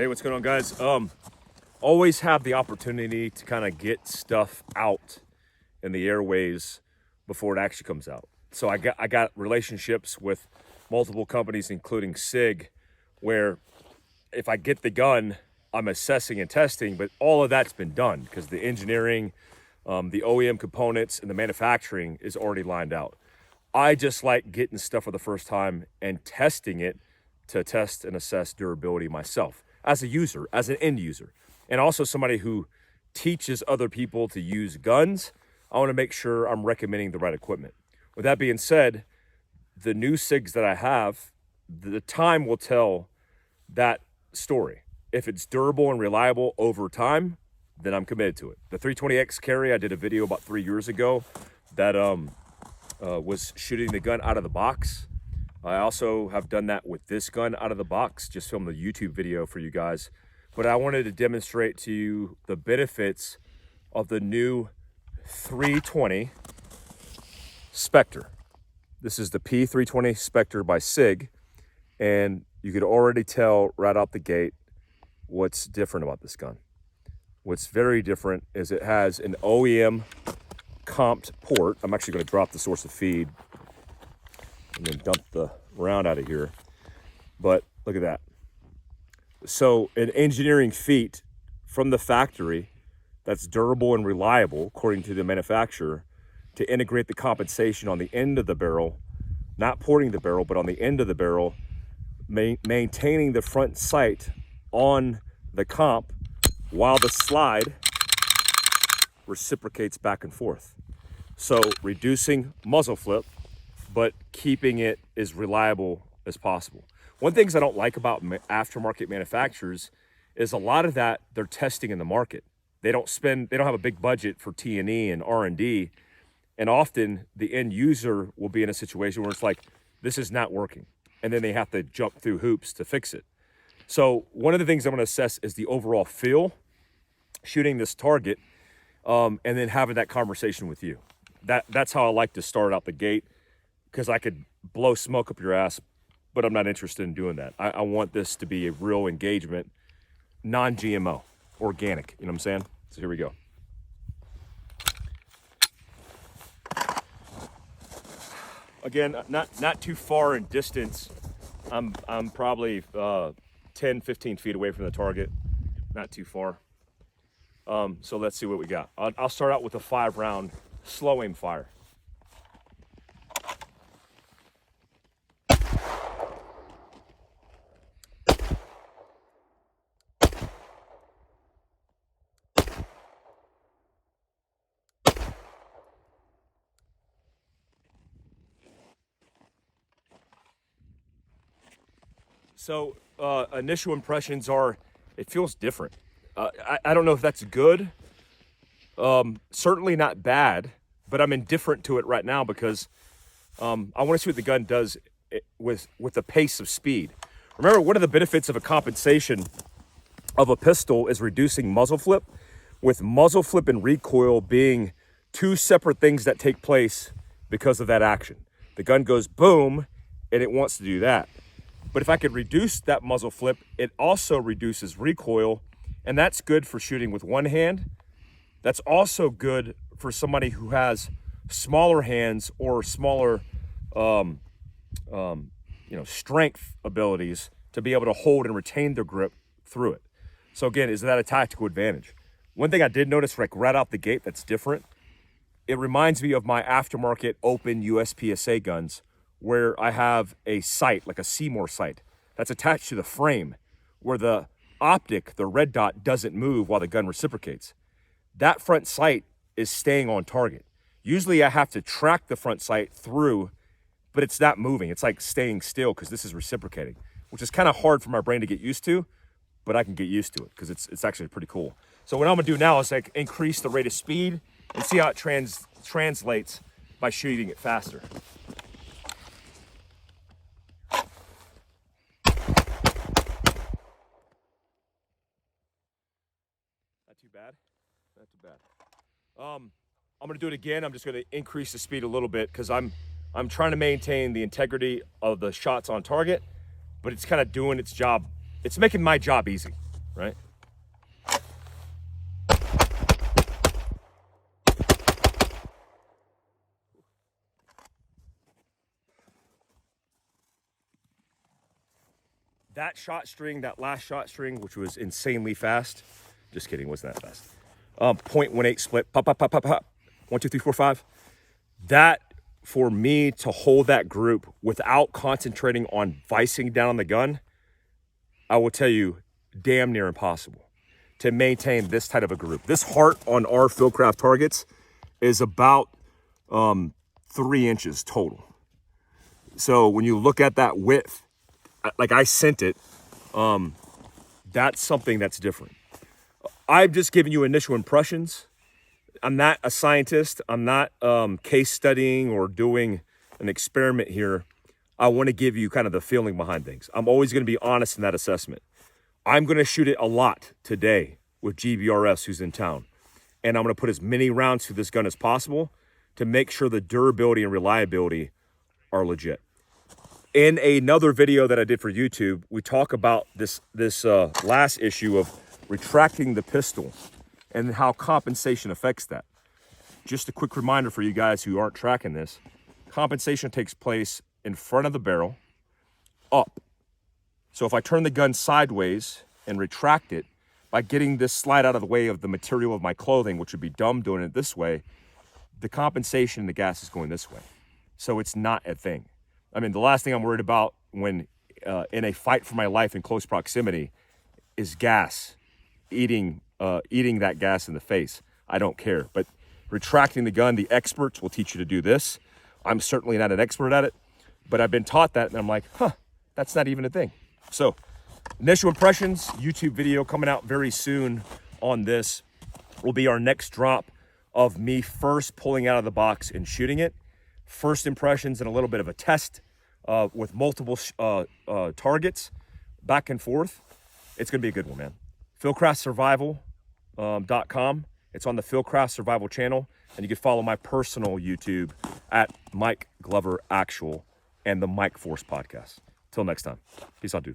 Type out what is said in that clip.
Hey, what's going on, guys? Always have the opportunity to kind of get stuff out in the airways before it actually comes out. So I got relationships with multiple companies, including Sig, where if I get the gun, I'm assessing and testing, but all of that's been done because the engineering, the OEM components, and the manufacturing is already lined out. I just like getting stuff for the first time and testing it to test and assess durability myself as a user, as an end user, and also somebody who teaches other people to use guns. I want to make sure I'm recommending the right equipment. With that being said, the new SIGs that I have, the time will tell that story. If it's durable and reliable over time, then I'm committed to it. The 320X carry, I did a video about 3 years ago that was shooting the gun out of the box. I also have done that with this gun out of the box, just filmed a YouTube video for you guys. But I wanted to demonstrate to you the benefits of the new 320 Spectre. This is the P320 Spectre by Sig, and you could already tell right out the gate what's different about this gun. What's very different is it has an OEM comped port. I'm actually going to drop the source of feed and then dump the round out of here. But look at that. So an engineering feat from the factory that's durable and reliable, according to the manufacturer, to integrate the compensation on the end of the barrel, not porting the barrel, but on the end of the barrel, maintaining the front sight on the comp while the slide reciprocates back and forth. So reducing muzzle flip, but keeping it as reliable as possible. One thing I don't like about aftermarket manufacturers is a lot of that they're testing in the market. They don't have a big budget for T&E and R&D, and often the end user will be in a situation where it's like, this is not working, and then they have to jump through hoops to fix it. So one of the things I'm gonna assess is the overall feel, shooting this target, and then having that conversation with you. That's how I like to start out the gate, because I could blow smoke up your ass, but I'm not interested in doing that. I want this to be a real engagement, non-GMO, organic, you know what I'm saying? So here we go. Again, not too far in distance. I'm probably 10, 15 feet away from the target, not too far. So let's see what we got. I'll start out with a 5-round slow aim fire. So initial impressions are, it feels different. I don't know if that's good. Certainly not bad, but I'm indifferent to it right now because I want to see what the gun does with the pace of speed. Remember, one of the benefits of a compensation of a pistol is reducing muzzle flip, with muzzle flip and recoil being two separate things that take place because of that action. The gun goes boom, and it wants to do that. But if I could reduce that muzzle flip, it also reduces recoil, and that's good for shooting with one hand. That's also good for somebody who has smaller hands or smaller, strength abilities to be able to hold and retain their grip through it. So again, is that a tactical advantage? One thing I did notice, like right out the gate, that's different. It reminds me of my aftermarket open USPSA guns, where I have a sight, like a Seymour sight, that's attached to the frame, where the optic, the red dot, doesn't move while the gun reciprocates. That front sight is staying on target. Usually I have to track the front sight through, but it's not moving. It's like staying still because this is reciprocating, which is kind of hard for my brain to get used to, but I can get used to it because it's actually pretty cool. So what I'm gonna do now is like increase the rate of speed and see how it translates by shooting it faster. Not too bad. I'm gonna do it again. I'm just gonna increase the speed a little bit because I'm trying to maintain the integrity of the shots on target, but it's kind of doing its job. It's making my job easy. right? That shot string, that last shot string, which was insanely fast. Just kidding, wasn't that fast. 0.18 split, pop, pop, pop, pop, pop. 1, 2, 3, 4, 5. That, for me to hold that group without concentrating on vicing down the gun, I will tell you, damn near impossible to maintain this type of a group. This heart on our Fieldcraft targets is about 3 inches total. So when you look at that width, like I sent it, that's something that's different. I've just given you initial impressions. I'm not a scientist. I'm not case studying or doing an experiment here. I want to give you kind of the feeling behind things. I'm always going to be honest in that assessment. I'm going to shoot it a lot today with GBRS, who's in town. And I'm going to put as many rounds through this gun as possible to make sure the durability and reliability are legit. In another video that I did for YouTube, we talk about this last issue of retracting the pistol and how compensation affects that. Just a quick reminder for you guys who aren't tracking this. Compensation takes place in front of the barrel, up. So if I turn the gun sideways and retract it, by getting this slide out of the way of the material of my clothing, which would be dumb doing it this way, the compensation in the gas is going this way. So it's not a thing. I mean, the last thing I'm worried about when in a fight for my life in close proximity is gas, eating that gas in the face. I don't care. But retracting the gun, the experts will teach you to do this. I'm certainly not an expert at it, but I've been taught that, and I'm like, that's not even a thing. So initial impressions, YouTube video coming out very soon on this will be our next drop of me first pulling out of the box and shooting it. First impressions and a little bit of a test with multiple targets back and forth. It's going to be a good one, man. Fieldcraftsurvival.com. It's on the Fieldcraft Survival channel. And you can follow my personal YouTube at Mike Glover Actual and the Mike Force Podcast. Till next time. Peace out, dude.